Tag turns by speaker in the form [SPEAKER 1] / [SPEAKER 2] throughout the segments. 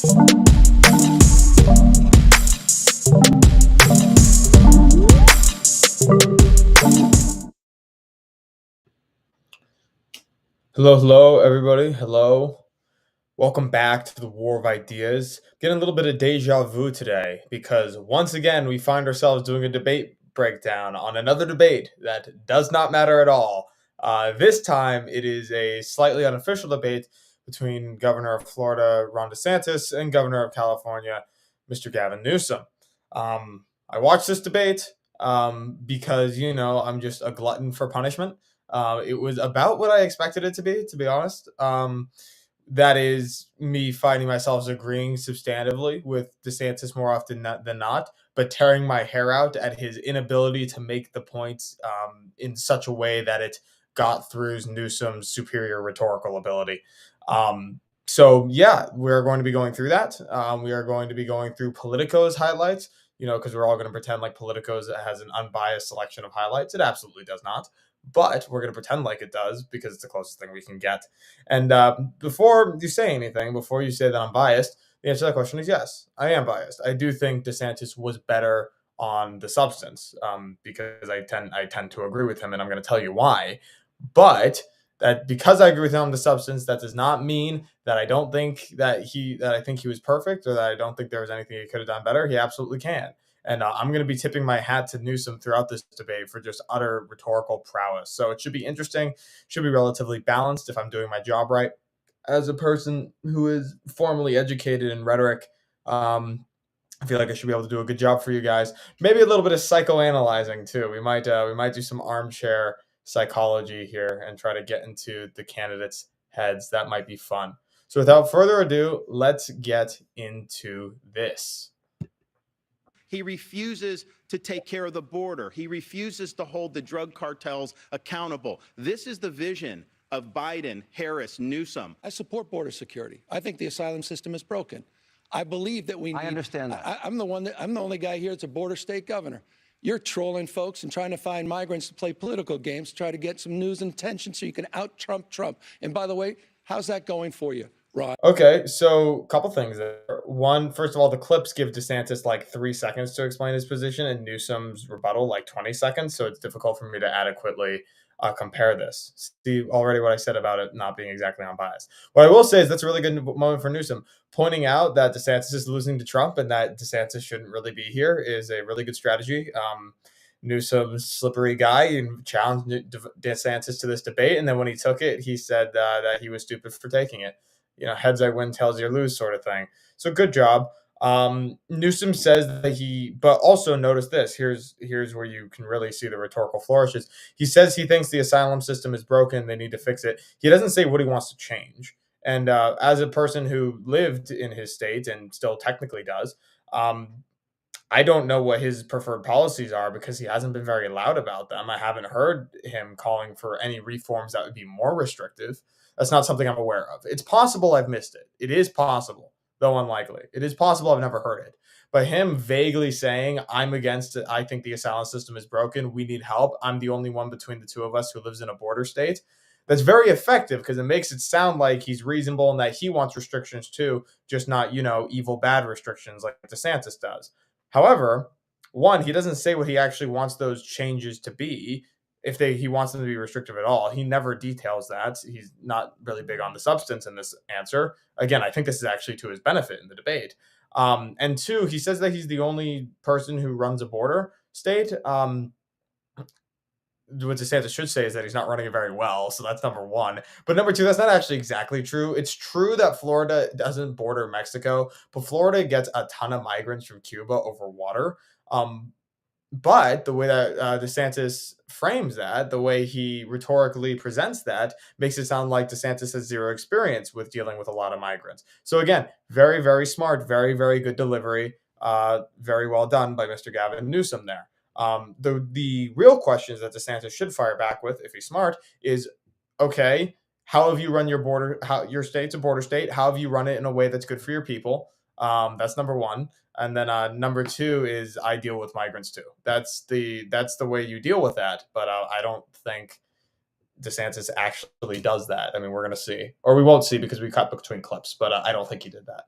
[SPEAKER 1] Hello, hello, everybody. Hello. Welcome back to the War of Ideas. Getting a little bit of deja vu today because once again we find ourselves doing a debate breakdown on another debate that does not matter at all. This time it is a slightly unofficial debate between Governor of Florida, Ron DeSantis, and Governor of California, Mr. Gavin Newsom. I watched this debate because, I'm just a glutton for punishment. It was about what I expected it to be honest. That is me finding myself agreeing substantively with DeSantis more often than not, but tearing my hair out at his inability to make the points in such a way that it got through Newsom's superior rhetorical ability. So, yeah, we're going to be going through that. We are going to be going through Politico's highlights, because we're all going to pretend like Politico's has an unbiased selection of highlights. It absolutely does not, but we're going to pretend like it does because it's the closest thing we can get. And before you say anything, before you say that I'm biased, the answer to that question is yes, I am biased. I do think DeSantis was better on the substance because I tend to agree with him, and I'm going to tell you why. But that because I agree with him on the substance, that does not mean that I don't think that I think he was perfect or that I don't think there was anything he could have done better. He absolutely can. And I'm going to be tipping my hat to Newsom throughout this debate for just utter rhetorical prowess. So it should be interesting, should be relatively balanced if I'm doing my job right. As a person who is formally educated in rhetoric, I feel like I should be able to do a good job for you guys. Maybe a little bit of psychoanalyzing too. We might do some armchair psychology here and try to get into the candidates' heads. That might be fun. So without further ado, let's get into this.
[SPEAKER 2] He refuses to take care of the border. He refuses to hold the drug cartels accountable. This is the vision of Biden, Harris, Newsom.
[SPEAKER 3] I support border security. I think the asylum system is broken. I believe that we need.
[SPEAKER 4] I understand that.
[SPEAKER 3] I'm the only guy here that's a border state governor. You're trolling folks and trying to find migrants to play political games to try to get some news and attention so you can out-Trump Trump. And by the way, how's that going for you, Rod?
[SPEAKER 1] Okay, so a couple things there. One, first of all, the clips give DeSantis like 3 seconds to explain his position, and Newsom's rebuttal like 20 seconds. So it's difficult for me to adequately compare this. See already what I said about it not being exactly unbiased. What I will say is that's a really good moment for Newsom. Pointing out that DeSantis is losing to Trump and that DeSantis shouldn't really be here is a really good strategy. Newsom's slippery guy and challenged DeSantis to this debate, and then when he took it, he said that he was stupid for taking it. Heads I win, tails you lose sort of thing. So good job. Newsom says that but also notice this. Here's where you can really see the rhetorical flourishes. He says he thinks the asylum system is broken. They need to fix it. He doesn't say what he wants to change. And as a person who lived in his state and still technically does, I don't know what his preferred policies are because he hasn't been very loud about them. I haven't heard him calling for any reforms that would be more restrictive. That's not something I'm aware of. It's possible I've missed it. It is possible, though unlikely. It is possible I've never heard it. But him vaguely saying, I'm against it. I think the asylum system is broken. We need help. I'm the only one between the two of us who lives in a border state. That's very effective because it makes it sound like he's reasonable and that he wants restrictions too, just not, evil, bad restrictions like DeSantis does. However, one, he doesn't say what he actually wants those changes to be. If he wants them to be restrictive at all, he never details that. He's not really big on the substance in this answer. Again, I think this is actually to his benefit in the debate. And two, he says that he's the only person who runs a border state. What DeSantis should say is that he's not running it very well. So that's number one. But number two, that's not actually exactly true. It's true that Florida doesn't border Mexico, but Florida gets a ton of migrants from Cuba over water. But the way that DeSantis frames that, the way he rhetorically presents that, makes it sound like DeSantis has zero experience with dealing with a lot of migrants. So again, very, very smart, very, very good delivery. Very well done by Mr. Gavin Newsom there. The real questions that DeSantis should fire back with, if he's smart, is, okay, how have you run your border? How your state's a border state. How have you run it in a way that's good for your people? That's number one. And then number two is I deal with migrants too. That's the way you deal with that. But I don't think DeSantis actually does that. I mean, we're going to see. Or we won't see because we cut between clips. But I don't think he did that.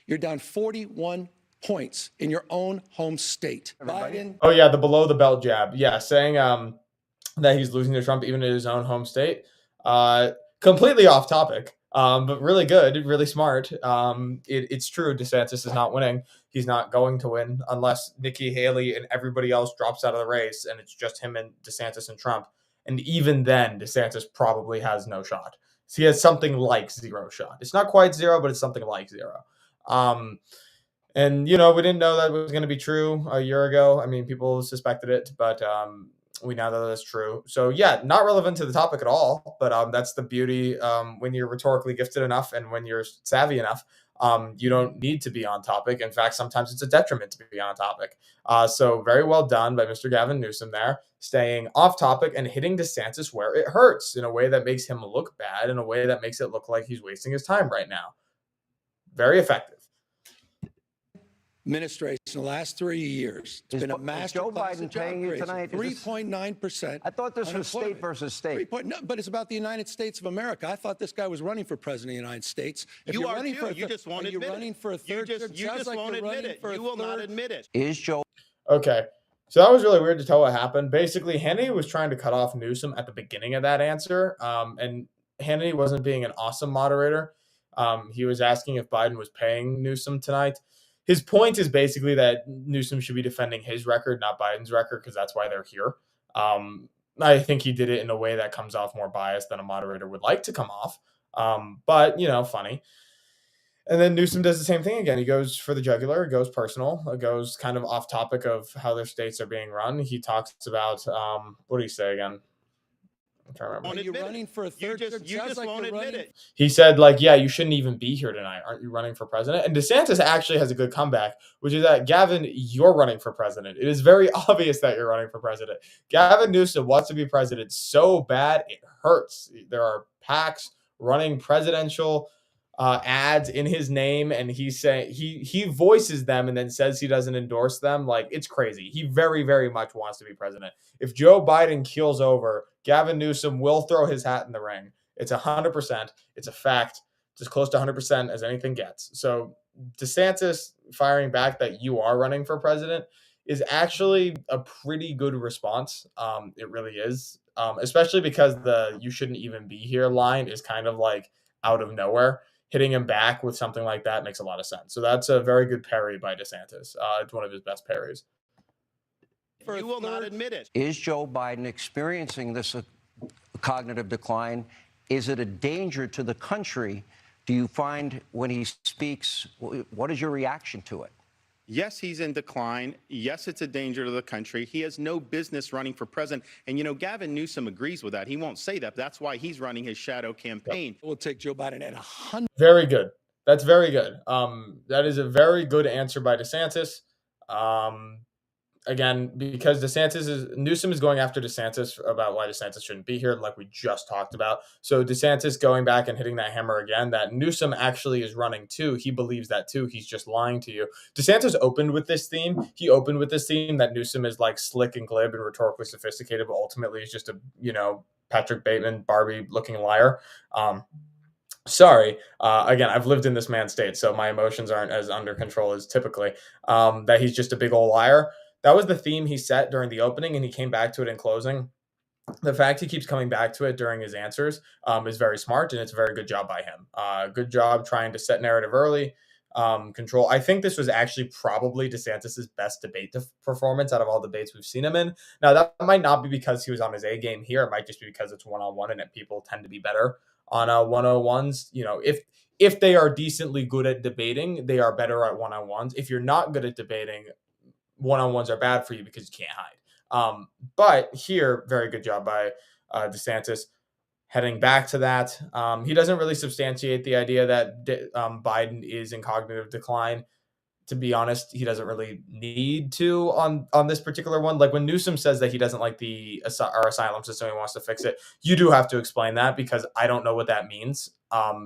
[SPEAKER 3] You're down 41 points in your own home state. Biden.
[SPEAKER 1] Oh yeah, the below the belt jab. Yeah, saying that he's losing to Trump even in his own home state. Completely off topic, but really good, really smart. It's true. DeSantis is not winning. He's not going to win unless Nikki Haley and everybody else drops out of the race, and it's just him and DeSantis and Trump. And even then, DeSantis probably has no shot. So he has something like zero shot. It's not quite zero, but it's something like zero. And we didn't know that was going to be true a year ago. I mean, people suspected it, but we now know that's true. So yeah, not relevant to the topic at all. But that's the beauty when you're rhetorically gifted enough and when you're savvy enough. You don't need to be on topic. In fact, sometimes it's a detriment to be on topic. So very well done by Mr. Gavin Newsom there, staying off topic and hitting DeSantis where it hurts in a way that makes him look bad, in a way that makes it look like he's wasting his time right now. Very effective.
[SPEAKER 3] Administration the last 3 years. It's been a master
[SPEAKER 4] Joe
[SPEAKER 3] class
[SPEAKER 4] Biden
[SPEAKER 3] in job
[SPEAKER 4] paying you
[SPEAKER 3] creation.
[SPEAKER 4] tonight?
[SPEAKER 3] 3.9%.
[SPEAKER 4] I thought this was state versus state.
[SPEAKER 3] No, but it's about the United States of America. I thought this guy was running for president of the United States. If
[SPEAKER 2] You
[SPEAKER 3] you're
[SPEAKER 2] are
[SPEAKER 3] running
[SPEAKER 2] too.
[SPEAKER 3] for a
[SPEAKER 2] You just won't
[SPEAKER 3] are you
[SPEAKER 2] admit it.
[SPEAKER 3] running for a
[SPEAKER 2] You
[SPEAKER 3] third?
[SPEAKER 2] just
[SPEAKER 3] sounds like
[SPEAKER 2] won't
[SPEAKER 3] you're
[SPEAKER 2] admit
[SPEAKER 3] running
[SPEAKER 2] it.
[SPEAKER 3] for a
[SPEAKER 2] You will not
[SPEAKER 3] third-
[SPEAKER 2] admit it.
[SPEAKER 4] Is Joe
[SPEAKER 1] Okay. So that was really weird to tell what happened. Basically, Hannity was trying to cut off Newsom at the beginning of that answer. And Hannity wasn't being an awesome moderator. He was asking if Biden was paying Newsom tonight. His point is basically that Newsom should be defending his record, not Biden's record, because that's why they're here. I think he did it in a way that comes off more biased than a moderator would like to come off. But, funny. And then Newsom does the same thing again. He goes for the jugular, goes personal, goes kind of off topic of how their states are being run. He talks about, what do you say again? I'm trying to remember.
[SPEAKER 3] Are you running for a third?
[SPEAKER 2] You just won't admit it.
[SPEAKER 1] He said, yeah, you shouldn't even be here tonight. Aren't you running for president? And DeSantis actually has a good comeback, which is that, Gavin, you're running for president. It is very obvious that you're running for president. Gavin Newsom wants to be president so bad, it hurts. There are PACs running presidential ads in his name, and he voices them and then says he doesn't endorse them. It's crazy. He very, very much wants to be president. If Joe Biden keels over, Gavin Newsom will throw his hat in the ring. It's 100%. It's a fact. It's as close to 100% as anything gets. So DeSantis firing back that you are running for president is actually a pretty good response. It really is, especially because the "you shouldn't even be here" line is kind of out of nowhere. Hitting him back with something like that makes a lot of sense. So that's a very good parry by DeSantis. It's one of his best parries.
[SPEAKER 2] You will not admit it.
[SPEAKER 4] Is Joe Biden experiencing this cognitive decline? Is it a danger to the country? Do you find when he speaks, what is your reaction to it?
[SPEAKER 2] Yes, he's in decline. Yes, it's a danger to the country. He has no business running for president. And, Gavin Newsom agrees with that. He won't say that. But that's why he's running his shadow campaign.
[SPEAKER 3] We'll take Joe Biden at 100.
[SPEAKER 1] Very good. That's very good. That is a very good answer by DeSantis. Again, because Newsom is going after DeSantis about why DeSantis shouldn't be here, like we just talked about. So DeSantis going back and hitting that hammer again, that Newsom actually is running too. He believes that too. He's just lying to you. DeSantis opened with this theme. He opened with this theme that Newsom is slick and glib and rhetorically sophisticated, but ultimately is just a, Patrick Bateman, Barbie looking liar. Sorry. Again, I've lived in this man's state, so my emotions aren't as under control as typically. That he's just a big old liar. That was the theme he set during the opening, and he came back to it in closing. The fact he keeps coming back to it during his answers is very smart, and it's a very good job by him. Good job trying to set narrative early, control. I think this was actually probably DeSantis's best debate performance out of all debates we've seen him in. Now, that might not be because he was on his A game here. It might just be because it's one-on-one, and that people tend to be better on 101s. If they are decently good at debating, they are better at one-on-ones. If you're not good at debating, one-on-ones are bad for you because you can't hide. But here, very good job by DeSantis heading back to that. He doesn't really substantiate the idea that Biden is in cognitive decline. To be honest, he doesn't really need to on this particular one. When Newsom says that he doesn't like our asylum system, he wants to fix it, you do have to explain that, because I don't know what that means.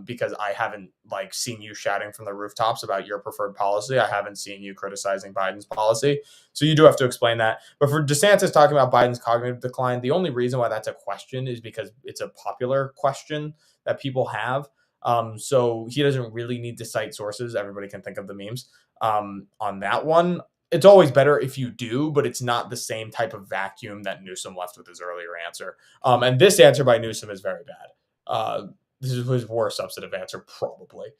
[SPEAKER 1] Because I haven't seen you shouting from the rooftops about your preferred policy. I haven't seen you criticizing Biden's policy. So you do have to explain that. But for DeSantis talking about Biden's cognitive decline, the only reason why that's a question is because it's a popular question that people have. So he doesn't really need to cite sources. Everybody can think of the memes on that one. It's always better if you do, but it's not the same type of vacuum that Newsome left with his earlier answer. And this answer by Newsome is very bad. This is his worst substantive answer, probably.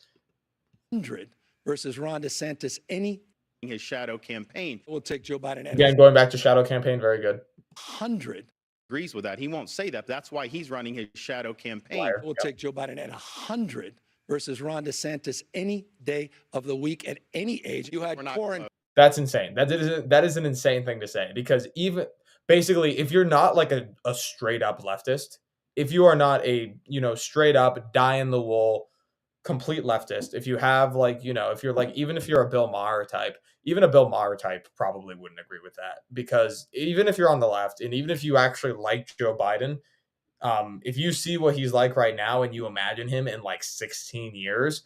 [SPEAKER 3] 100 versus Ron DeSantis any
[SPEAKER 2] his shadow campaign.
[SPEAKER 3] will take Joe Biden at
[SPEAKER 1] Again, going back to shadow campaign, very good.
[SPEAKER 3] 100.
[SPEAKER 2] Agrees with that. He won't say that. That's why he's running his shadow campaign.
[SPEAKER 1] Liar.
[SPEAKER 3] Will take Joe Biden at 100 versus Ron DeSantis any day of the week at any age. You had quarantine.
[SPEAKER 1] That's insane. That is an insane thing to say, because even basically, if you're not like a straight up leftist, if you are not a, straight up die in the wool complete leftist, if you have like, if you're like, even if you're a Bill Maher type, even a Bill Maher type probably wouldn't agree with that, because even if you're on the left and even if you actually like Joe Biden, if you see what he's like right now and you imagine him in like 16 years,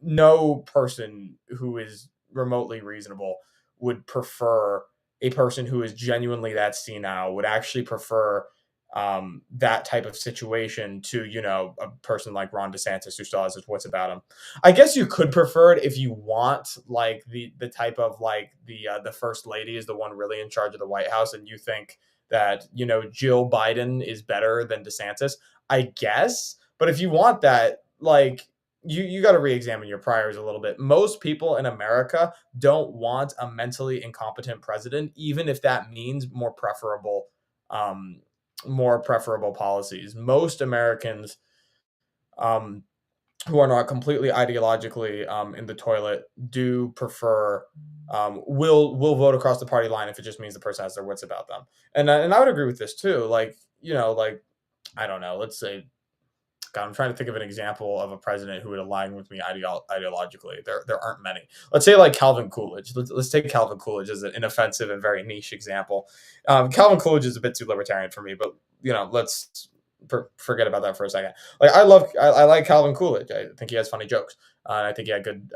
[SPEAKER 1] no person who is remotely reasonable would prefer a person who is genuinely that senile, would actually prefer that type of situation to, a person like Ron DeSantis who still has his wits about him. I guess you could prefer it if you want like the type of like the first lady is the one really in charge of the White House, and you think that, Jill Biden is better than DeSantis, I guess. But if you want that, like, you got to re-examine your priors a little bit. Most people in America don't want a mentally incompetent president, even if that means more preferable policies. Most Americans who are not completely ideologically in the toilet do prefer will vote across the party line if it just means the person has their wits about them. And I would agree with this too. Like, like, I don't know, let's say, God, I'm trying to think of an example of a president who would align with me ideologically. There aren't many. Let's say like Calvin Coolidge. Let's take Calvin Coolidge as an inoffensive and very niche example. Calvin Coolidge is a bit too libertarian for me, but let's forget about that for a second. Like I like Calvin Coolidge. I think he has funny jokes. And I think he had good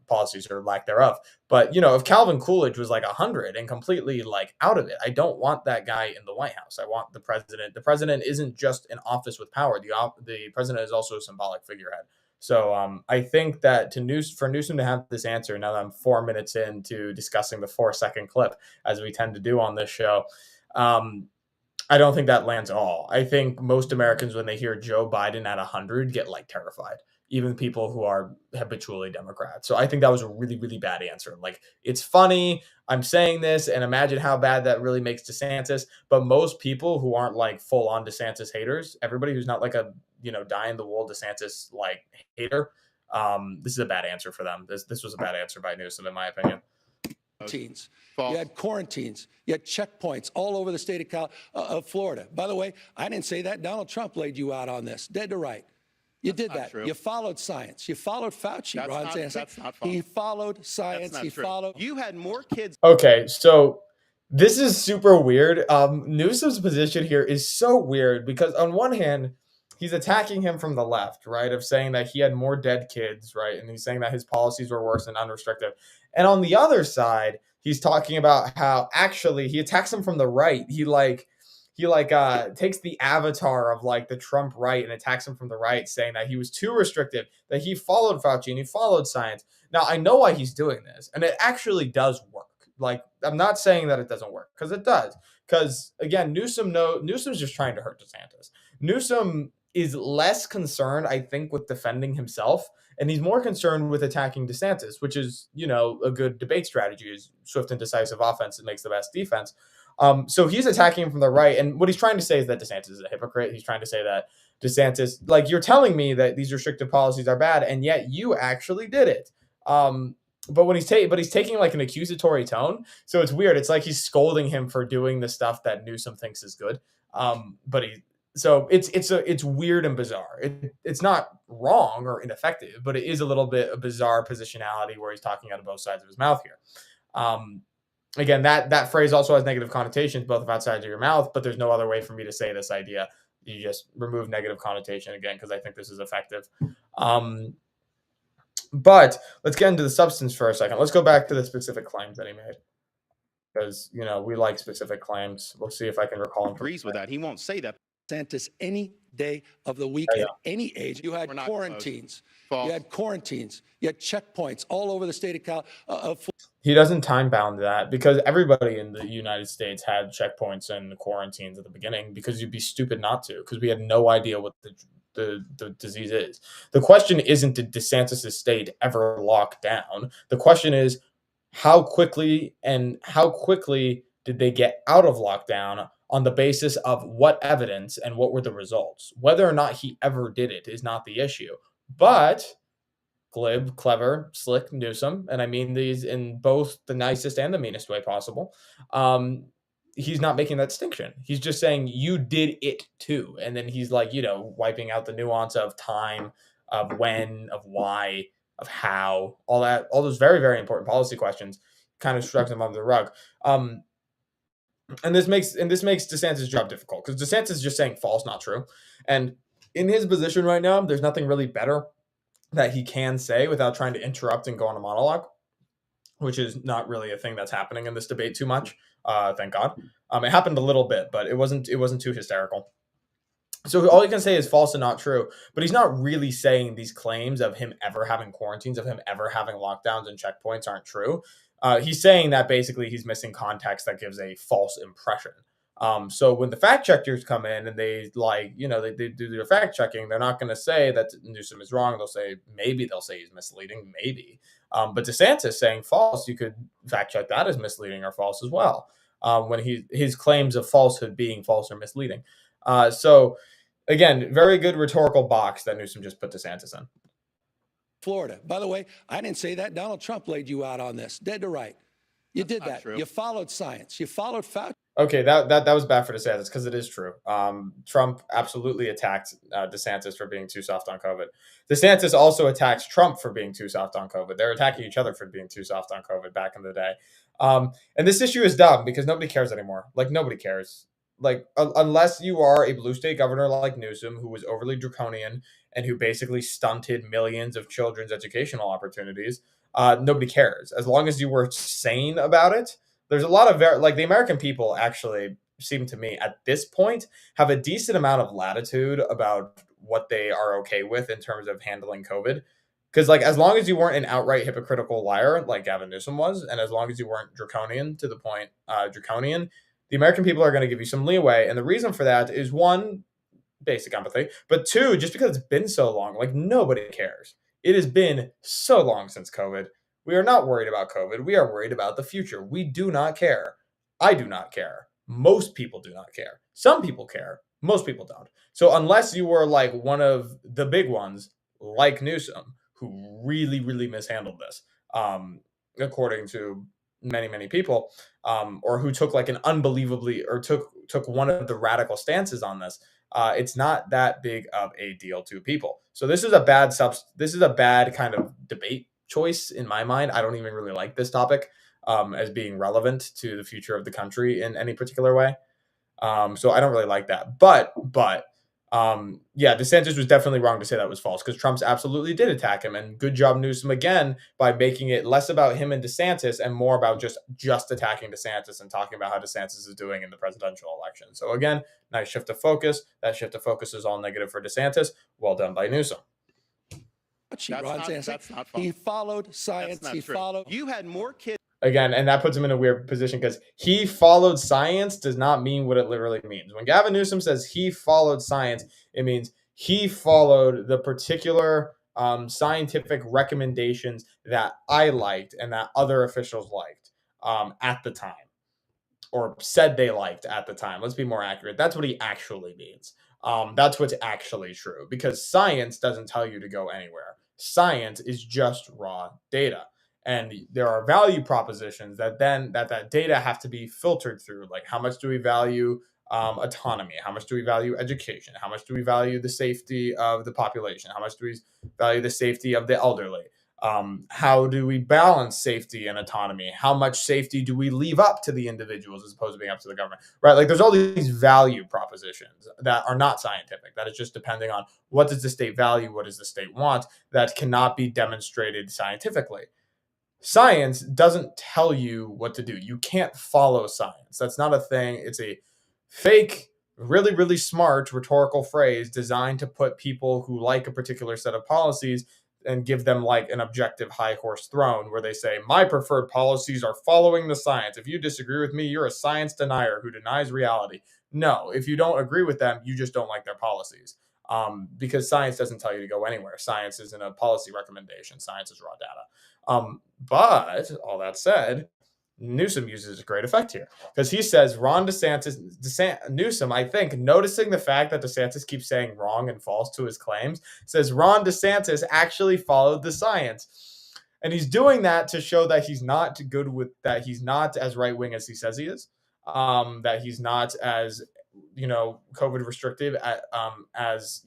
[SPEAKER 1] policies or lack thereof. But, if Calvin Coolidge was like 100 and completely like out of it, I don't want that guy in the White House. I want the president. The president isn't just an office with power. The president is also a symbolic figurehead. So I think that for Newsom to have this answer, now that I'm 4 minutes into discussing the 4-second clip, as we tend to do on this show, I don't think that lands at all. I think most Americans, when they hear Joe Biden at 100, get like terrified, even people who are habitually Democrats. So I think that was a really, really bad answer. Like, it's funny, I'm saying this, and imagine how bad that really makes DeSantis. But most people who aren't like full on DeSantis haters, everybody who's not like a, die in the wool DeSantis like hater, this is a bad answer for them. This was a bad answer by Newsom, in my opinion.
[SPEAKER 3] You had quarantines. You had checkpoints all over the state of Florida. By the way, I didn't say that. Donald Trump laid you out on this, dead to right. You did that.
[SPEAKER 2] True.
[SPEAKER 3] You followed science. You followed Fauci.
[SPEAKER 2] That's not
[SPEAKER 3] he followed science. He followed.
[SPEAKER 2] You had more kids.
[SPEAKER 1] Okay, so this is super weird. Newsom's position here is so weird because on one hand, he's attacking him from the left, right, of saying that he had more dead kids, right, and he's saying that his policies were worse and unrestrictive. And on the other side, he's talking about how actually he attacks him from the right. He takes the avatar of like the Trump right and attacks him from the right, saying that he was too restrictive, that he followed Fauci and he followed science. Now, I know why he's doing this, and it actually does work. Like, I'm not saying that it doesn't work, because it does. Because, again, Newsom's just trying to hurt DeSantis. Newsom is less concerned, I think, with defending himself, and he's more concerned with attacking DeSantis, which is, a good debate strategy. Is swift and decisive offense that makes the best defense. So he's attacking him from the right, and what he's trying to say is that DeSantis is a hypocrite. He's trying to say that DeSantis, like, you're telling me that these restrictive policies are bad, and yet you actually did it. But he's taking like an accusatory tone, so it's weird. It's like he's scolding him for doing the stuff that Newsom thinks is good. So it's weird and bizarre. It's not wrong or ineffective, but it is a little bit a bizarre positionality where he's talking out of both sides of his mouth here. Again, that phrase also has negative connotations, both of outside of your mouth, but there's no other way for me to say this idea. You just remove negative connotation again, because I think this is effective. But let's get into the substance for a second. Let's go back to the specific claims that he made, because we like specific claims. We'll see if I can recall him.
[SPEAKER 2] Agrees with that. He won't say that.
[SPEAKER 3] DeSantis any day of the week
[SPEAKER 1] Yeah.
[SPEAKER 3] at any age. You had
[SPEAKER 2] We're not
[SPEAKER 3] quarantines.
[SPEAKER 2] False.
[SPEAKER 3] You had quarantines. You had checkpoints all over the state of
[SPEAKER 1] He doesn't time bound that because everybody in the United States had checkpoints and quarantines at the beginning because you'd be stupid not to because we had no idea what the disease is. The question isn't did DeSantis' state ever lock down? The question is how quickly did they get out of lockdown on the basis of what evidence and what were the results? Whether or not he ever did it is not the issue. But glib, clever, slick Newsome, and I mean these in both the nicest and the meanest way possible. He's not making that distinction. He's just saying you did it too, and then he's like, wiping out the nuance of time, of when, of why, of how, all that, all those very, very important policy questions, kind of shrugs them under the rug. And this makes DeSantis' job difficult because DeSantis is just saying false, not true, and in his position right now, there's nothing really better that he can say without trying to interrupt and go on a monologue, which is not really a thing that's happening in this debate too much. Thank God. It happened a little bit, but it wasn't too hysterical. So all he can say is false and not true, but he's not really saying these claims of him ever having quarantines, of him ever having lockdowns and checkpoints aren't true. He's saying that basically he's missing context that gives a false impression. So when the fact checkers come in and they they do their fact checking, they're not going to say that Newsom is wrong. They'll say he's misleading, maybe. But DeSantis saying false, you could fact check that as misleading or false as well. When his claims of falsehood being false or misleading. So again, very good rhetorical box that Newsom just put DeSantis in.
[SPEAKER 3] Florida. By the way, I didn't say that. Donald Trump laid you out on this, dead to right. You did that.
[SPEAKER 2] True.
[SPEAKER 3] You followed science. You followed Fauci.
[SPEAKER 1] Okay, that was bad for DeSantis because it is true. Trump absolutely attacked DeSantis for being too soft on COVID. DeSantis also attacks Trump for being too soft on COVID. They're attacking each other for being too soft on COVID back in the day. And this issue is dumb because nobody cares anymore. Like, nobody cares. Like, unless you are a blue state governor like Newsom, who was overly draconian and who basically stunted millions of children's educational opportunities, nobody cares. As long as you were sane about it, there's a lot of the American people actually seem to me at this point have a decent amount of latitude about what they are okay with in terms of handling COVID. Because as long as you weren't an outright hypocritical liar like Gavin Newsom was, and as long as you weren't draconian to the point, the American people are going to give you some leeway. And the reason for that is one, basic empathy, but two, just because it's been so long, nobody cares. It has been so long since COVID. We are not worried about COVID. We are worried about the future. We do not care. I do not care. Most people do not care. Some people care. Most people don't. So unless you were one of the big ones, like Newsom, who really, really mishandled this, according to many, many people, or who took took one of the radical stances on this, it's not that big of a deal to people. So this is a bad kind of debate choice in my mind. I don't even really like this topic as being relevant to the future of the country in any particular way. So I don't really like that. But yeah, DeSantis was definitely wrong to say that was false because Trump's absolutely did attack him. And good job, Newsom, again, by making it less about him and DeSantis and more about just attacking DeSantis and talking about how DeSantis is doing in the presidential election. So again, nice shift of focus. That shift of focus is all negative for DeSantis. Well done by Newsom.
[SPEAKER 2] That's not false.
[SPEAKER 3] He followed science. He followed.
[SPEAKER 2] You had more kids.
[SPEAKER 1] Again, and that puts him in a weird position because he followed science does not mean what it literally means. When Gavin Newsom says he followed science, it means he followed the particular scientific recommendations that I liked and that other officials liked at the time, or said they liked at the time. Let's be more accurate. That's what he actually means. That's what's actually true because science doesn't tell you to go anywhere. Science is just raw data. And there are value propositions that data have to be filtered through. Like, how much do we value autonomy? How much do we value education? How much do we value the safety of the population? How much do we value the safety of the elderly? How do we balance safety and autonomy? How much safety do we leave up to the individuals as opposed to being up to the government? Right? There's all these value propositions that are not scientific. That is just depending on what does the state value, what does the state want, that cannot be demonstrated scientifically. Science doesn't tell you what to do. You can't follow science. That's not a thing. It's a fake really, really smart rhetorical phrase designed to put people who like a particular set of policies and give them like an objective high horse throne where they say, my preferred policies are following the science. If you disagree with me, you're a science denier who denies reality. No, if you don't agree with them, you just don't like their policies. Because science doesn't tell you to go anywhere. Science isn't a policy recommendation. Science is raw data. But all that said, Newsom uses a great effect here because he says Newsom, I think, noticing the fact that DeSantis keeps saying wrong and false to his claims, says Ron DeSantis actually followed the science. And he's doing that to show that he's not as right wing as he says he is, that he's not as, COVID restrictive as,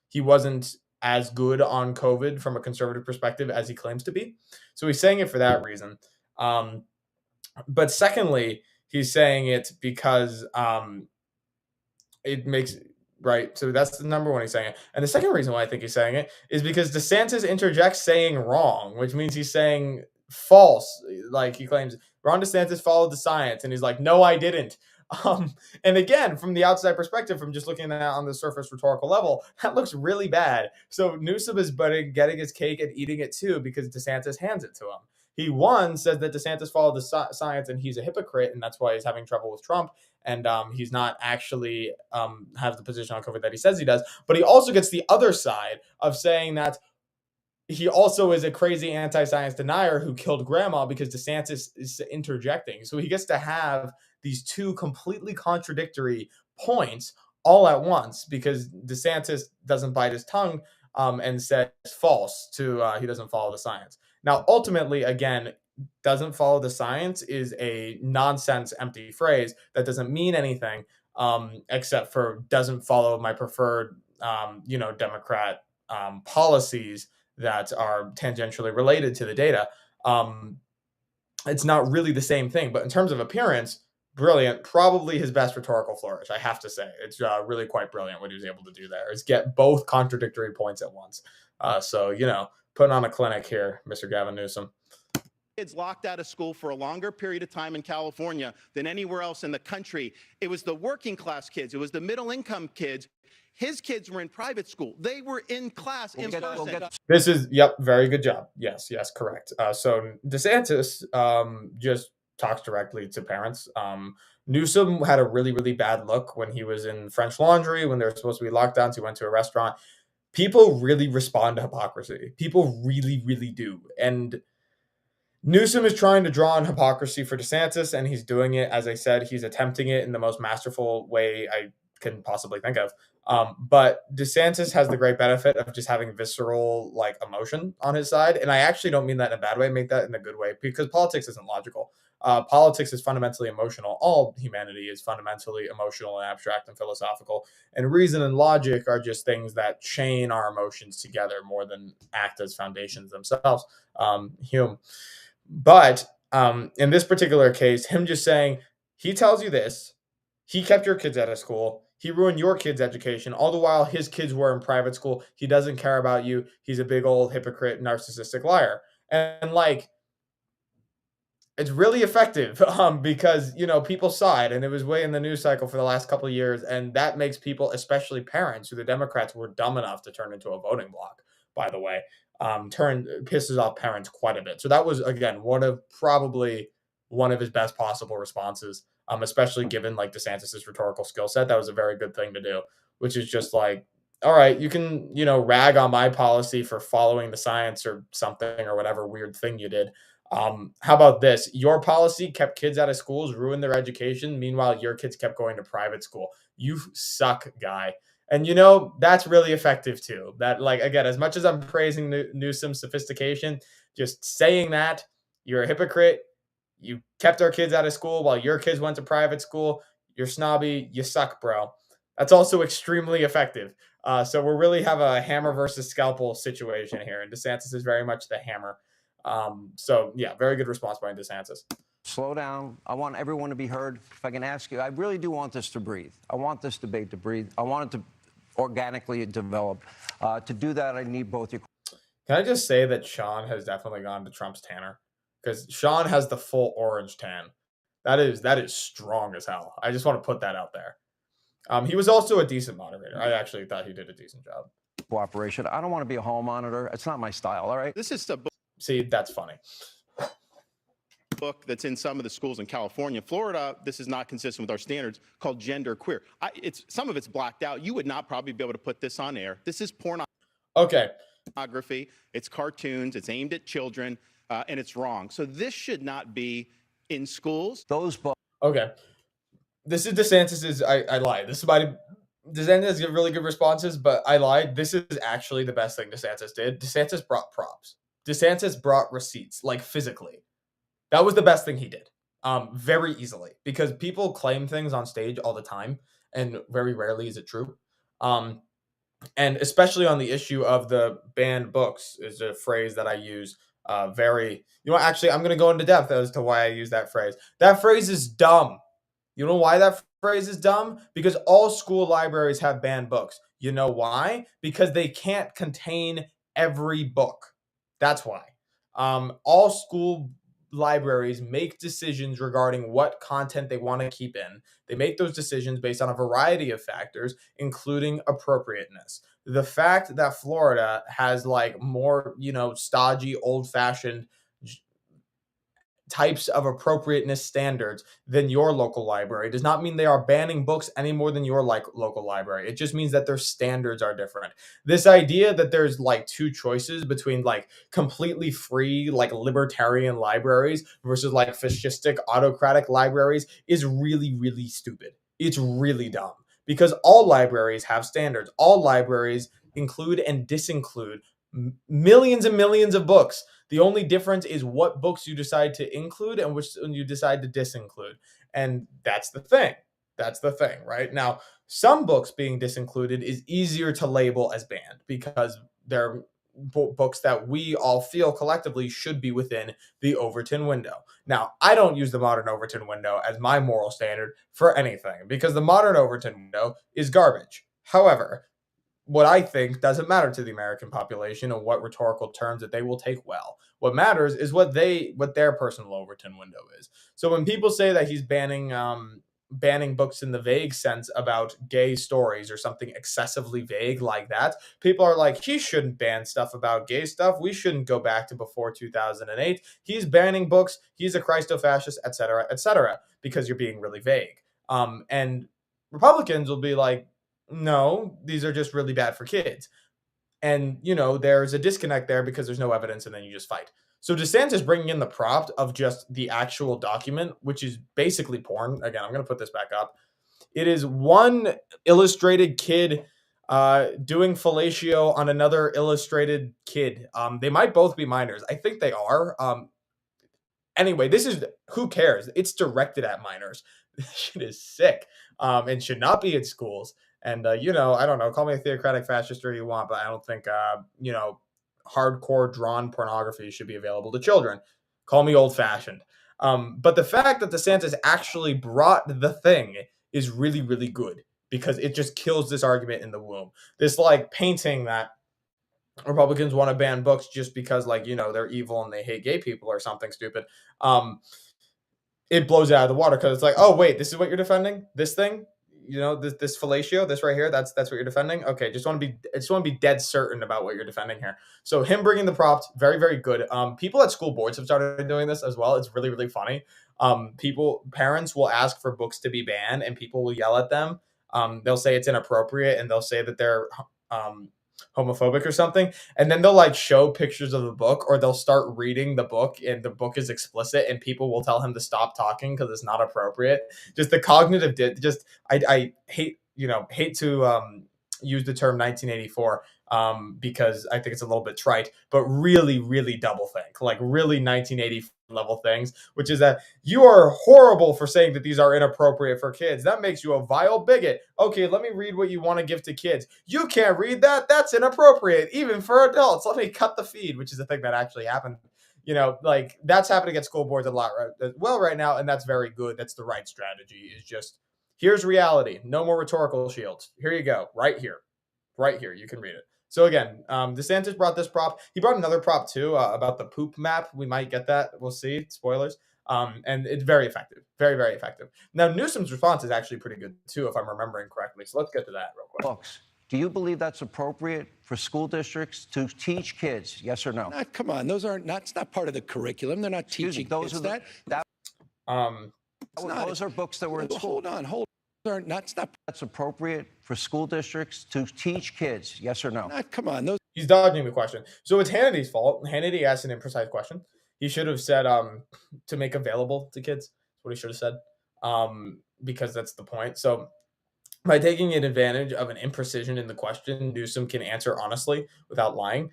[SPEAKER 1] he wasn't as good on COVID from a conservative perspective as he claims to be. So he's saying it for that reason. But secondly, he's saying it because it makes right. So that's the number one he's saying it. And the second reason why I think he's saying it is because DeSantis interjects saying wrong, which means he's saying false. Like he claims Ron DeSantis followed the science, and he's like, no, I didn't. And again, from the outside perspective, from just looking at it on the surface rhetorical level, that looks really bad. So Newsom is getting his cake and eating it too because DeSantis hands it to him. He says that DeSantis followed the science and he's a hypocrite, and that's why he's having trouble with Trump. And he's not actually have the position on COVID that he says he does. But he also gets the other side of saying that he also is a crazy anti-science denier who killed grandma because DeSantis is interjecting. So he gets to have these two completely contradictory points all at once because DeSantis doesn't bite his tongue and says false to he doesn't follow the science. Now, ultimately, again, doesn't follow the science is a nonsense, empty phrase that doesn't mean anything except for doesn't follow my preferred, Democrat policies that are tangentially related to the data. It's not really the same thing, but in terms of appearance, brilliant. Probably his best rhetorical flourish, I have to say. It's really quite brilliant what he was able to do there, is get both contradictory points at once. So, putting on a clinic here, Mr. Gavin Newsom.
[SPEAKER 2] Kids locked out of school for a longer period of time in California than anywhere else in the country. It was the working class kids. It was the middle income kids. His kids were in private school. They were in class in person.
[SPEAKER 1] This is, very good job. Yes, correct. So DeSantis just talks directly to parents. Newsom had a really, really bad look when he was in French Laundry, when there were supposed to be lockdowns. He went to a restaurant. People really respond to hypocrisy. People really, really do. And Newsom is trying to draw on hypocrisy for DeSantis, and he's doing it. As I said, he's attempting it in the most masterful way I can possibly think of. But DeSantis has the great benefit of just having visceral emotion on his side. And I actually don't mean that in a bad way. I make that in a good way because politics isn't logical. Politics is fundamentally emotional. All humanity is fundamentally emotional and abstract and philosophical. And reason and logic are just things that chain our emotions together more than act as foundations themselves. Hume. But in this particular case, him just saying, he tells you this, he kept your kids out of school, he ruined your kids' education, all the while his kids were in private school, he doesn't care about you, he's a big old hypocrite, narcissistic liar. And it's really effective because, people saw it, and it was way in the news cycle for the last couple of years, and that makes people, especially parents, who the Democrats were dumb enough to turn into a voting bloc, by the way, pisses off parents quite a bit. So that was, again, probably one of his best possible responses, especially given DeSantis's rhetorical skill set. That was a very good thing to do, which is just all right, you can, rag on my policy for following the science or something or whatever weird thing you did. How about this? Your policy kept kids out of schools, ruined their education. Meanwhile, your kids kept going to private school. You suck, guy. And that's really effective too. That again, as much as I'm praising Newsom's sophistication, just saying that you're a hypocrite, you kept our kids out of school while your kids went to private school, you're snobby, you suck, bro. That's also extremely effective. So we really have a hammer versus scalpel situation here, and DeSantis is very much the hammer. So yeah, very good response by DeSantis.
[SPEAKER 4] Slow down. I want everyone to be heard. If I can ask you, I really do want this to breathe. I want this debate to breathe. I want it to organically develop. To do that, I need both your.
[SPEAKER 1] Can I just say that Sean has definitely gone to Trump's tanner? Because Sean has the full orange tan. That is strong as hell. I just want to put that out there. He was also a decent moderator. I actually thought he did a decent job.
[SPEAKER 4] Cooperation. I don't want to be a hall monitor. It's not my style. All right.
[SPEAKER 2] This is a
[SPEAKER 1] See, that's funny.
[SPEAKER 2] book that's in some of the schools in California. Florida, this is not consistent with our standards, called Gender Queer. Some of it's blacked out. You would not probably be able to put this on air. This is
[SPEAKER 1] Okay.
[SPEAKER 2] pornography. It's cartoons. It's aimed at children, and it's wrong. So this should not be in schools.
[SPEAKER 4] Those books.
[SPEAKER 1] Okay. This is DeSantis's. I lied. This is my. DeSantis get really good responses, but I lied. This is actually the best thing DeSantis did. DeSantis brought props. DeSantis brought receipts, like physically. That was the best thing he did. Very easily, because people claim things on stage all the time, and very rarely is it true. And especially on the issue of the banned books is a phrase that I use. Actually, I'm going to go into depth as to why I use that phrase. That phrase is dumb. You know why that phrase is dumb? Because all school libraries have banned books. You know why? Because they can't contain every book. That's why. All school libraries make decisions regarding what content they want to keep in. They make those decisions based on a variety of factors, including appropriateness. The fact that Florida has like more, stodgy, old-fashioned types of appropriateness standards than your local library does not mean they are banning books any more than your local library. It just means that their standards are different. This idea that there's like two choices between like completely free, like libertarian libraries versus like fascistic, autocratic libraries is really, really stupid. It's really dumb because all libraries have standards. All libraries include and disinclude millions and millions of books. The only difference is what books you decide to include and which you decide to disinclude. And that's the thing. That's the thing, right? Now, some books being disincluded is easier to label as banned because they're books that we all feel collectively should be within the Overton window. Now, I don't use the modern Overton window as my moral standard for anything because the modern Overton window is garbage. However, what I think doesn't matter to the American population and what rhetorical terms that they will take well. What matters is what their personal Overton window is. So when people say that he's banning books in the vague sense about gay stories or something excessively vague like that, people are like, he shouldn't ban stuff about gay stuff. We shouldn't go back to before 2008. He's banning books. He's a Christo-fascist, etc., because you're being really vague. And Republicans will be like, no, these are just really bad for kids. And, there's a disconnect there because there's no evidence and then you just fight. So DeSantis bringing in the prop of just the actual document, which is basically porn. Again, I'm going to put this back up. It is one illustrated kid doing fellatio on another illustrated kid. They might both be minors. I think they are. Anyway, who cares? It's directed at minors. This shit is sick and should not be in schools. And, I don't know, call me a theocratic fascist or you want, but I don't think, hardcore drawn pornography should be available to children. Call me old fashioned. But the fact that DeSantis actually brought the thing is really, really good because it just kills this argument in the womb. This like painting that Republicans want to ban books just because they're evil and they hate gay people or something stupid. It blows out of the water because it's like, oh wait, this is what you're defending? This thing? This fellatio, this right here, that's what you're defending? Okay, just want to be dead certain about what you're defending here. So him bringing the props, very, very good. People at school boards have started doing this as well. It's really, really funny. Parents will ask for books to be banned and people will yell at them. They'll say it's inappropriate and they'll say that they're homophobic or something, and then they'll like show pictures of the book or they'll start reading the book and the book is explicit and people will tell him to stop talking because it's not appropriate. Just the cognitive I hate to use the term 1984 because I think it's a little bit trite, but really, really double think, like really 1980 level things, which is that you are horrible for saying that these are inappropriate for kids. That makes you a vile bigot. Okay, let me read what you want to give to kids. You can't read that. That's inappropriate, even for adults. Let me cut the feed, which is a thing that actually happened. Like that's happening at school boards a lot right now, and that's very good. That's the right strategy. Is just here's reality. No more rhetorical shields. Here you go. Right here. You can read it. So again, DeSantis brought this prop. He brought another prop too about the poop map. We might get that. We'll see. Spoilers. And it's very effective, very, very effective. Now, Newsom's response is actually pretty good too, if I'm remembering correctly. So let's get to that real quick.
[SPEAKER 4] Books. Do you believe that's appropriate for school districts to teach kids? Yes or no?
[SPEAKER 3] Come on, those aren't not. It's not part of the curriculum. They're not
[SPEAKER 4] Excuse me,
[SPEAKER 3] teaching
[SPEAKER 4] those
[SPEAKER 3] kids
[SPEAKER 4] are
[SPEAKER 3] that.
[SPEAKER 4] those are books that were in school.
[SPEAKER 3] Hold on. Those aren't not. It's not.
[SPEAKER 4] That's appropriate for school districts to teach kids. Yes or no?
[SPEAKER 3] Come on, those.
[SPEAKER 1] He's dodging the question. So it's Hannity's fault. Hannity asked an imprecise question. He should have said to make available to kids. That's what he should have said. Because that's the point. So by taking advantage of an imprecision in the question, Newsom can answer honestly without lying.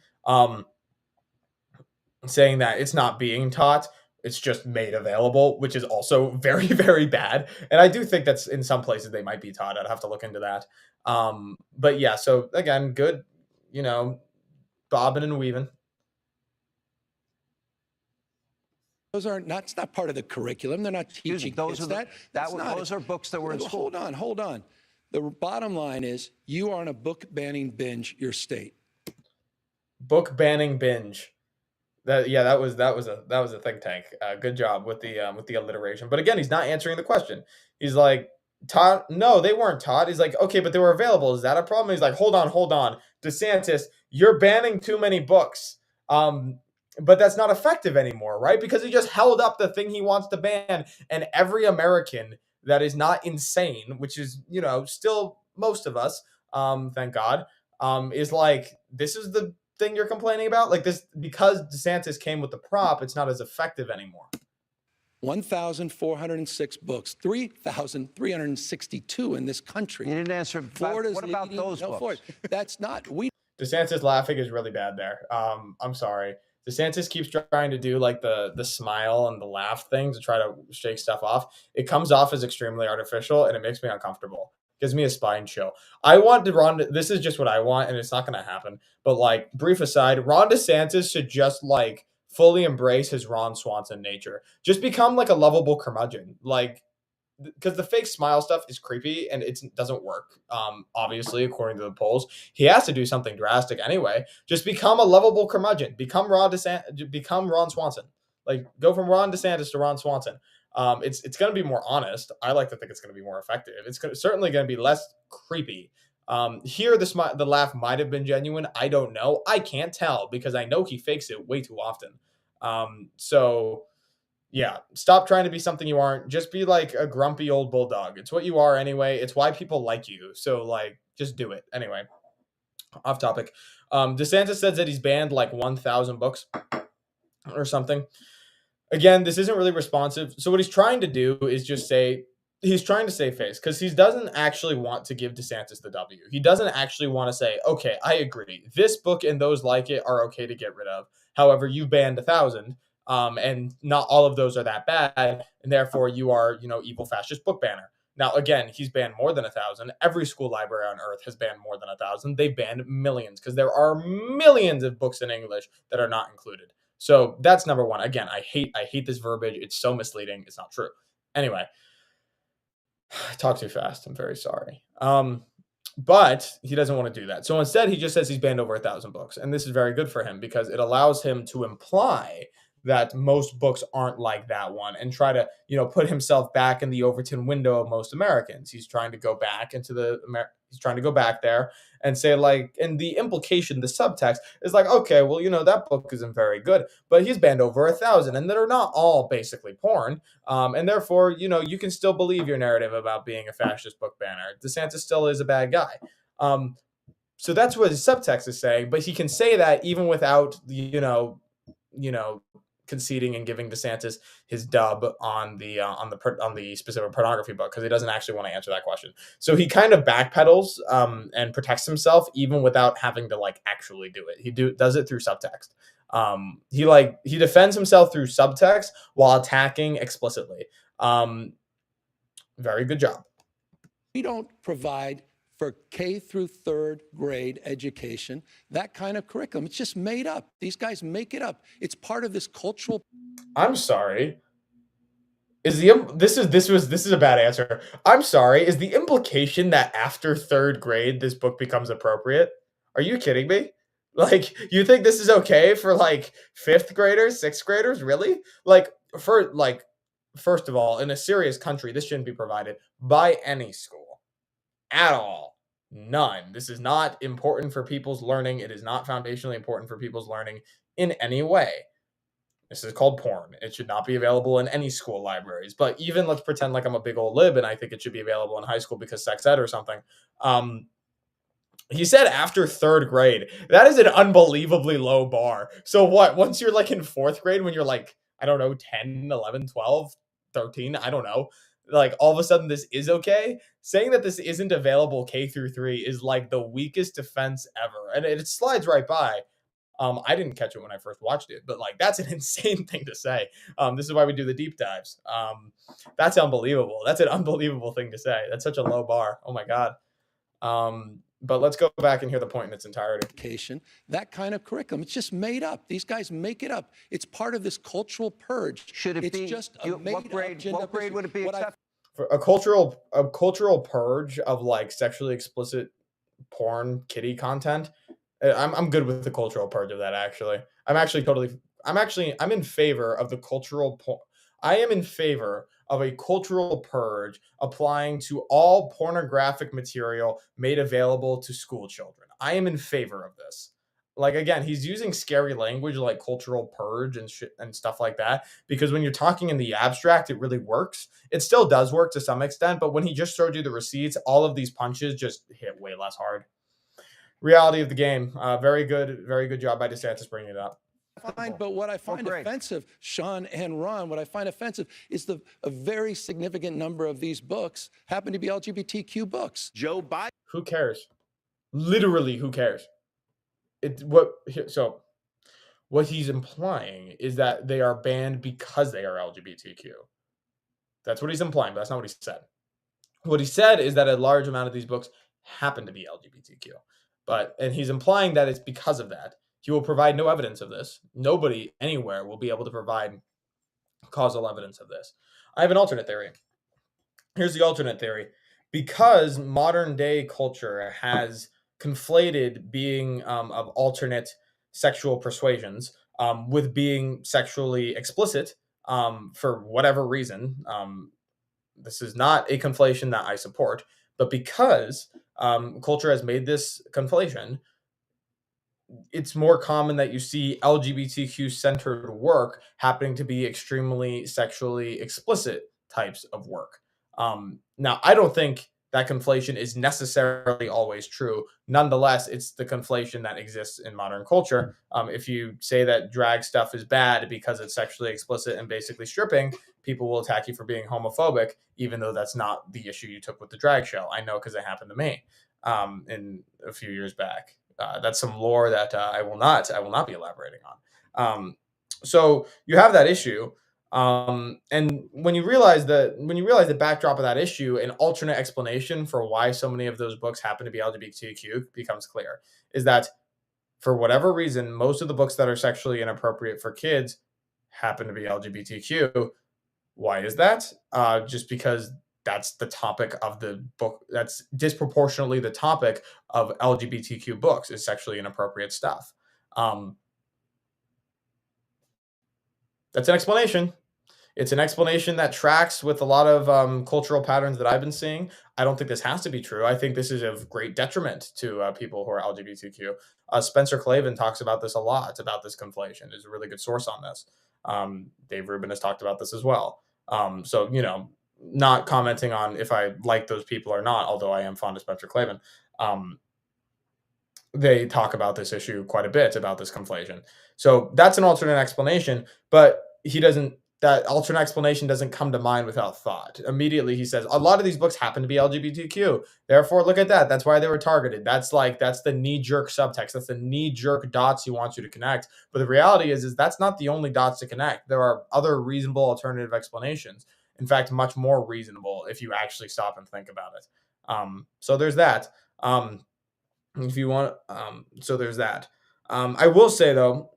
[SPEAKER 1] Saying that it's not being taught, it's just made available, which is also very, very bad. And I do think that's in some places they might be taught. I'd have to look into that. But yeah, so again, good, bobbing and weaving.
[SPEAKER 3] Those aren't not. It's not part of the curriculum. They're not
[SPEAKER 4] Excuse me,
[SPEAKER 3] teaching
[SPEAKER 4] those
[SPEAKER 3] kids
[SPEAKER 4] are
[SPEAKER 3] that.
[SPEAKER 4] those are books that were in school.
[SPEAKER 3] Hold on. The bottom line is you are on a book banning binge. Your state.
[SPEAKER 1] Book banning binge. That was a think tank. Good job with the alliteration. But again, he's not answering the question. He's like, taught? No, they weren't taught. He's like, okay, but they were available. Is that a problem? He's like, hold on. DeSantis, you're banning too many books. But that's not effective anymore, right? Because he just held up the thing he wants to ban, and every American that is not insane, which is, still most of us, thank God, is like, this is the thing you're complaining about? Like this, because DeSantis came with the prop, it's not as effective anymore.
[SPEAKER 3] 1,406 books, 3,362 in this country.
[SPEAKER 4] You didn't answer.
[SPEAKER 3] Florida's
[SPEAKER 4] what about those books?
[SPEAKER 3] That's not.
[SPEAKER 1] DeSantis laughing is really bad there. I'm sorry. DeSantis keeps trying to do like the smile and the laugh thing to try to shake stuff off. It comes off as extremely artificial, and it makes me uncomfortable. Gives me a spine chill. I want Ron. This is just what I want, and it's not going to happen. But like, brief aside, Ron DeSantis should just like fully embrace his Ron Swanson nature. Just become like a lovable curmudgeon. Like, because the fake smile stuff is creepy and it doesn't work. Obviously, according to the polls, he has to do something drastic anyway. Just become a lovable curmudgeon. Become Ron Swanson. Like, go from Ron DeSantis to Ron Swanson. It's going to be more honest. I like to think it's going to be more effective. It's certainly going to be less creepy. Here, the laugh might have been genuine. I don't know. I can't tell because I know he fakes it way too often. So yeah, stop trying to be something you aren't. Just be like a grumpy old bulldog. It's what you are anyway. It's why people like you. So like, just do it. Anyway, off topic. DeSantis says that he's banned like 1,000 books or something. Again, this isn't really responsive. So what he's trying to do is just say, he's trying to save face because he doesn't actually want to give DeSantis the W. He doesn't actually want to say, okay, I agree. This book and those like it are okay to get rid of. However, you banned 1,000. And not all of those are that bad, and therefore you are, evil fascist book banner. Now, again, he's banned more than 1,000. Every school library on earth has banned more than 1,000. They've banned millions because there are millions of books in English that are not included. So that's number one. Again, I hate this verbiage. It's so misleading. It's not true. Anyway, I talk too fast. I'm very sorry. But he doesn't want to do that. So instead, he just says he's banned over 1,000 books, and this is very good for him because it allows him to imply that most books aren't like that one and try to, put himself back in the Overton window of most Americans. He's trying to go back he's trying to go back there and say like, and the implication, the subtext is like, okay, well, that book isn't very good, but he's banned over 1,000 and they're not all basically porn. And therefore, you can still believe your narrative about being a fascist book banner. DeSantis still is a bad guy. So that's what his subtext is saying, but he can say that even without, conceding and giving DeSantis his dub on the specific pornography book because he doesn't actually want to answer that question. So he kind of backpedals and protects himself even without having to like actually do it. He does it through subtext. He defends himself through subtext while attacking explicitly. Very good job.
[SPEAKER 3] We don't provide for K through third grade education, that kind of curriculum. It's just made up. These guys make it up. It's part of this cultural.
[SPEAKER 1] I'm sorry. This is a bad answer. I'm sorry. Is the implication that after third grade this book becomes appropriate? Are you kidding me? Like, you think this is okay for like fifth graders, sixth graders? Really? Like, for like first of all, in a serious country, this shouldn't be provided by any school at all. None. This is not important for people's learning. It is not foundationally important for people's learning in any way. This is called porn. It should not be available in any school libraries. But even let's pretend like I'm a big old lib and I think it should be available in high school because sex ed or something. He said after third grade. That is an unbelievably low bar. So what? Once you're like in fourth grade, when you're like, I don't know, 10, 11, 12, 13, I don't know. Like all of a sudden this is okay. Saying that this isn't available K through 3 is like the weakest defense ever. And it slides right by. I didn't catch it when I first watched it, but like that's an insane thing to say. This is why we do the deep dives. That's unbelievable. That's an unbelievable thing to say. That's such a low bar. Oh my God. But let's go back and hear the point in its entirety.
[SPEAKER 3] That kind of curriculum, it's just made up. These guys make it up. It's part of this cultural purge.
[SPEAKER 4] Should it
[SPEAKER 3] it's
[SPEAKER 4] be?
[SPEAKER 3] Just a
[SPEAKER 4] What grade would it be accepted?
[SPEAKER 1] For a cultural purge of like sexually explicit porn kitty content. I'm good with the cultural purge of that. Actually, I'm in favor of the I am in favor of a cultural purge applying to all pornographic material made available to school children. I am in favor of this. Like again, he's using scary language like cultural purge and shit and stuff like that because when you're talking in the abstract, it really works. It still does work to some extent, but when he just showed you the receipts, all of these punches just hit way less hard. Reality of the game. Very good job by DeSantis bringing it up.
[SPEAKER 3] But what I find offensive, Sean and Ron, what I find offensive is a very significant number of these books happen to be LGBTQ books.
[SPEAKER 2] Joe Biden.
[SPEAKER 1] Who cares? Literally, who cares? So what he's implying is that they are banned because they are LGBTQ. That's what he's implying, but that's not what he said. What he said is that a large amount of these books happen to be LGBTQ. And he's implying that it's because of that. He will provide no evidence of this. Nobody anywhere will be able to provide causal evidence of this. I have an alternate theory. Here's the alternate theory. Because modern day culture has conflated being of alternate sexual persuasions with being sexually explicit for whatever reason. This is not a conflation that I support, but because culture has made this conflation, it's more common that you see LGBTQ-centered work happening to be extremely sexually explicit types of work. Now, I don't think that conflation is necessarily always true. Nonetheless, it's the conflation that exists in modern culture. If you say that drag stuff is bad because it's sexually explicit and basically stripping, people will attack you for being homophobic, even though that's not the issue you took with the drag show. I know because it happened to me in a few years back. That's some lore that I will not be elaborating on. So you have that issue. And when you realize the backdrop of that issue, an alternate explanation for why so many of those books happen to be LGBTQ becomes clear, is that for whatever reason, most of the books that are sexually inappropriate for kids happen to be LGBTQ. Why is that? Just because that's the topic of the book. That's disproportionately the topic of LGBTQ books is sexually inappropriate stuff. That's an explanation. It's an explanation that tracks with a lot of cultural patterns that I've been seeing. I don't think this has to be true. I think this is of great detriment to people who are LGBTQ. Spencer Clavin talks about this a lot, about this conflation. Is a really good source on this. Dave Rubin has talked about this as well. So, not commenting on if I like those people or not, although I am fond of Spencer Clavin. They talk about this issue quite a bit, about this conflation. So that's an alternate explanation, but that alternate explanation doesn't come to mind without thought. Immediately he says, a lot of these books happen to be LGBTQ. Therefore, look at that. That's why they were targeted. That's the knee-jerk subtext. That's the knee-jerk dots he wants you to connect. But the reality is that's not the only dots to connect. There are other reasonable alternative explanations. In fact, much more reasonable if you actually stop and think about it. So there's that. If you want, so there's that. I will say though,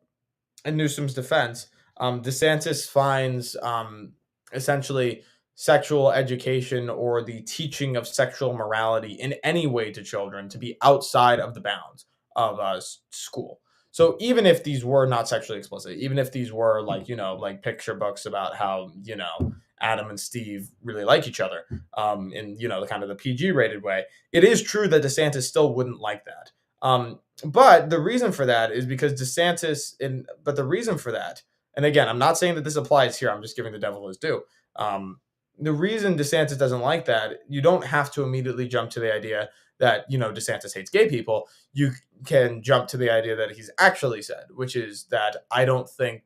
[SPEAKER 1] in Newsom's defense, DeSantis finds essentially sexual education or the teaching of sexual morality in any way to children to be outside of the bounds of school. So even if these were not sexually explicit, even if these were like picture books about how, Adam and Steve really like each other, in the kind of the PG rated way. It is true that DeSantis still wouldn't like that. But the reason for that is because but the reason for that, and again, I'm not saying that this applies here. I'm just giving the devil his due. The reason DeSantis doesn't like that, you don't have to immediately jump to the idea that, DeSantis hates gay people. You can jump to the idea that he's actually said, which is that I don't think,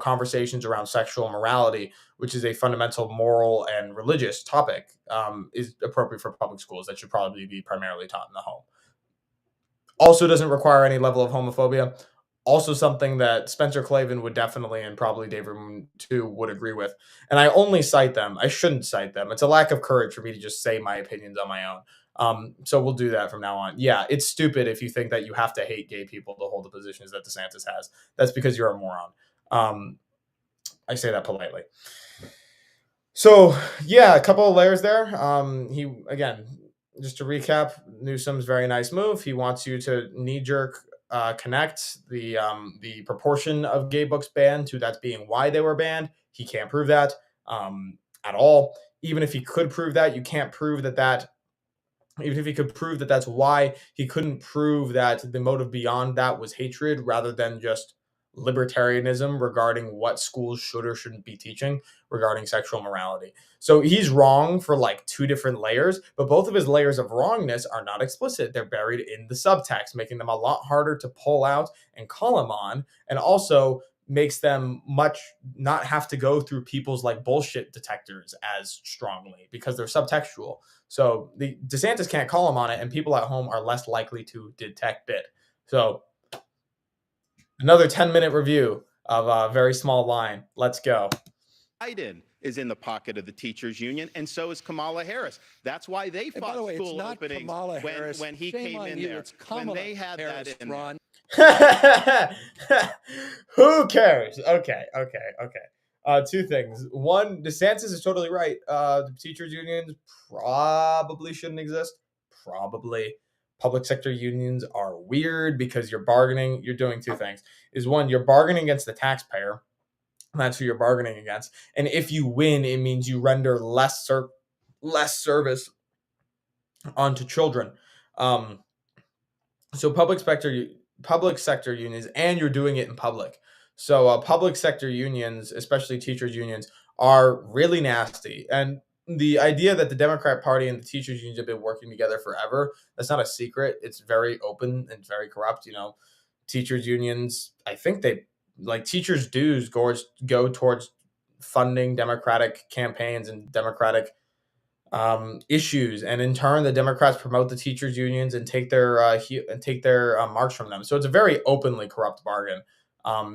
[SPEAKER 1] conversations around sexual morality, which is a fundamental moral and religious topic, is appropriate for public schools. That should probably be primarily taught in the home. Also doesn't require any level of homophobia. Also something that Spencer Clavin would definitely, and probably David Moon too, would agree with. And I only cite them. I shouldn't cite them. It's a lack of courage for me to just say my opinions on my own. So we'll do that from now on. Yeah, it's stupid if you think that you have to hate gay people to hold the positions that DeSantis has. That's because you're a moron. I say that politely. So yeah, a couple of layers there. Just to recap, Newsom's very nice move. He wants you to knee-jerk connect the proportion of gay books banned to that's being why they were banned. He can't prove that at all. Even if he could prove that, you can't prove that. Even if he could prove that that's why, he couldn't prove that the motive beyond that was hatred rather than just libertarianism regarding what schools should or shouldn't be teaching regarding sexual morality. So he's wrong for like two different layers, but both of his layers of wrongness are not explicit. They're buried in the subtext, making them a lot harder to pull out and call him on, and also makes them much not have to go through people's like bullshit detectors as strongly because they're subtextual. So the DeSantis can't call him on it, and people at home are less likely to detect it. So another 10-minute review of a very small line. Let's go.
[SPEAKER 2] Biden is in the pocket of the teachers union, and so is Kamala Harris. That's why they fought
[SPEAKER 3] by the way,
[SPEAKER 2] school
[SPEAKER 3] it's not
[SPEAKER 2] openings
[SPEAKER 3] Kamala Harris.
[SPEAKER 2] when he
[SPEAKER 3] Shame
[SPEAKER 2] came
[SPEAKER 3] on
[SPEAKER 2] in
[SPEAKER 3] you.
[SPEAKER 2] there.
[SPEAKER 3] It's Kamala
[SPEAKER 2] when they had
[SPEAKER 3] Harris,
[SPEAKER 2] that in
[SPEAKER 3] Ron.
[SPEAKER 1] Who cares? Okay. Two things. One, DeSantis is totally right. The teachers unions probably shouldn't exist. Probably. Public sector unions are weird because you're doing two things. Is one, you're bargaining against the taxpayer. That's who you're bargaining against. And if you win, it means you render less service onto children. So public sector unions, and you're doing it in public. So public sector unions, especially teachers unions, are really nasty. And the idea that the Democrat Party and the teachers unions have been working together forever, that's not a secret. It's very open and very corrupt. Teachers unions, I think they like teachers' dues go towards funding Democratic campaigns and Democratic issues, and in turn, the Democrats promote the teachers' unions and take their marks from them. So it's a very openly corrupt bargain.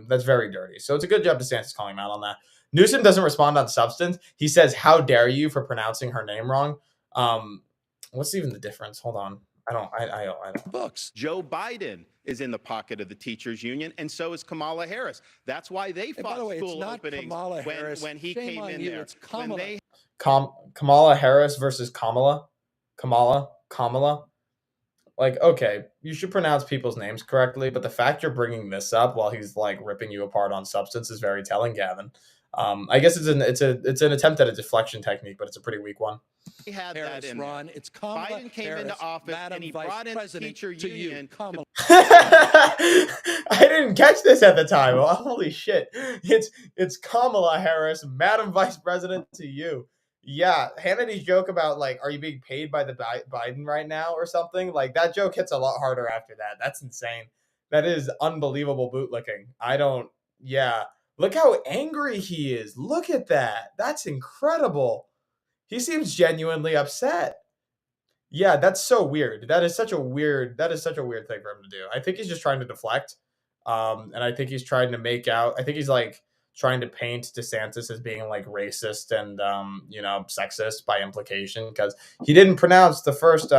[SPEAKER 1] That's very dirty. So it's a good job DeSantis calling him out on that. Newsome doesn't respond on substance. He says, "How dare you for pronouncing her name wrong?" What's even the difference? Hold on. I don't.
[SPEAKER 3] Books.
[SPEAKER 2] Joe Biden is in the pocket of the teachers union, and so is Kamala Harris. That's why they fought
[SPEAKER 3] by the way,
[SPEAKER 2] school
[SPEAKER 3] it's not
[SPEAKER 2] openings
[SPEAKER 3] Kamala Harris.
[SPEAKER 2] when he
[SPEAKER 3] Shame
[SPEAKER 2] came
[SPEAKER 3] on
[SPEAKER 2] in
[SPEAKER 3] you.
[SPEAKER 2] there.
[SPEAKER 3] It's Kamala.
[SPEAKER 1] Kamala Harris versus Kamala. Like, okay, you should pronounce people's names correctly, but the fact you're bringing this up while he's like ripping you apart on substance is very telling, Gavin. I guess it's an attempt at a deflection technique, but it's a pretty weak one.
[SPEAKER 2] He had
[SPEAKER 3] Harris,
[SPEAKER 2] that in
[SPEAKER 3] Ron. It's Kamala
[SPEAKER 2] Biden came
[SPEAKER 3] Harris,
[SPEAKER 2] into office
[SPEAKER 3] Madam
[SPEAKER 2] and he
[SPEAKER 3] Vice
[SPEAKER 2] brought in the
[SPEAKER 3] President
[SPEAKER 2] teacher
[SPEAKER 3] to
[SPEAKER 2] union.
[SPEAKER 3] You, Kamala.
[SPEAKER 1] I didn't catch this at the time. Holy shit! It's Kamala Harris, Madam Vice President to you. Yeah, Hannity's joke about like, are you being paid by the Biden right now or something? Like that joke hits a lot harder after that. That's insane. That is unbelievable bootlicking. Yeah. Look how angry he is. Look at that. That's incredible. He seems genuinely upset. Yeah, that's so weird. That is such a weird thing for him to do. I think he's just trying to deflect. And I think he's trying to I think he's like trying to paint DeSantis as being like racist and sexist by implication, because he didn't pronounce the first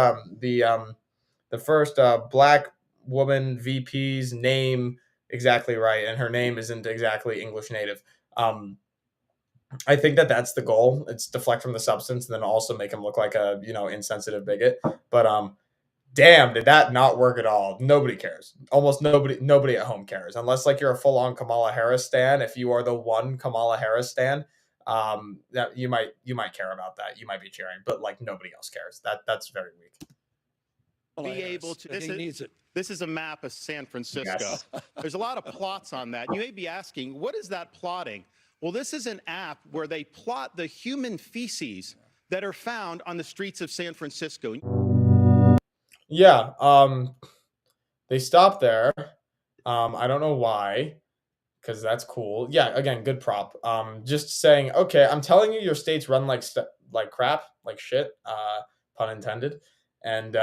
[SPEAKER 1] black woman VP's name exactly right, and her name isn't exactly English native. I think that's the goal. It's deflect from the substance and then also make him look like a, insensitive bigot. But damn, did that not work at all? Nobody cares. Almost nobody at home cares. Unless like you're a full-on Kamala Harris stan. If you are the one Kamala Harris stan, that you might care about that. You might be cheering, but like nobody else cares. That's very weak.
[SPEAKER 2] Be able to.
[SPEAKER 3] He needs it.
[SPEAKER 2] This is a map of San Francisco.
[SPEAKER 1] Yes.
[SPEAKER 2] There's a lot of plots on that. You may be asking, what is that plotting? Well, this is an app where they plot the human feces that are found on the streets of San Francisco.
[SPEAKER 1] Yeah, they stopped there. I don't know why, because that's cool. Yeah, again, good prop. Just saying, okay, I'm telling you, your states run like crap, like shit, pun intended. And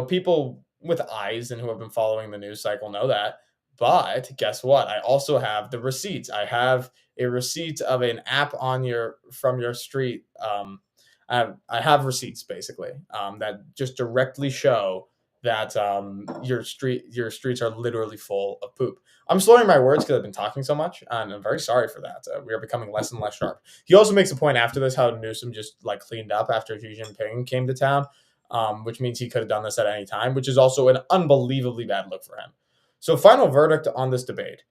[SPEAKER 1] people with eyes and who have been following the news cycle know that. But guess what? I also have the receipts. I have a receipt of an app from your street. I have receipts basically that just directly show that your streets are literally full of poop. I'm slurring my words because I've been talking so much, and I'm very sorry for that. We are becoming less and less sharp. He also makes a point after this how Newsome just like cleaned up after Xi Jinping came to town, which means he could have done this at any time, which is also an unbelievably bad look for him. So, final verdict on this debate.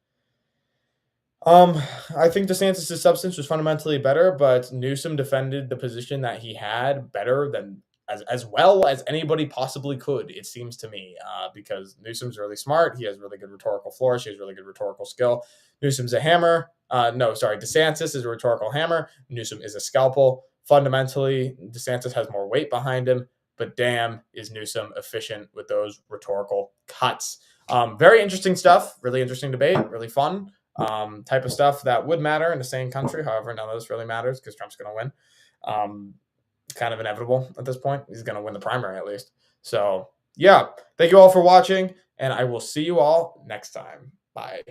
[SPEAKER 1] I think DeSantis' substance was fundamentally better, but Newsome defended the position that he had better than as well as anybody possibly could, it seems to me, because Newsome's really smart. He has really good rhetorical flourish. He has really good rhetorical skill. Newsome's a hammer. DeSantis is a rhetorical hammer. Newsome is a scalpel. Fundamentally, DeSantis has more weight behind him, but damn, is Newsome efficient with those rhetorical cuts. Very interesting stuff. Really interesting debate. Really fun. Type of stuff that would matter in the same country. However, none of this really matters because Trump's going to win. Kind of inevitable at this point. He's going to win the primary at least. So, yeah. Thank you all for watching, and I will see you all next time. Bye.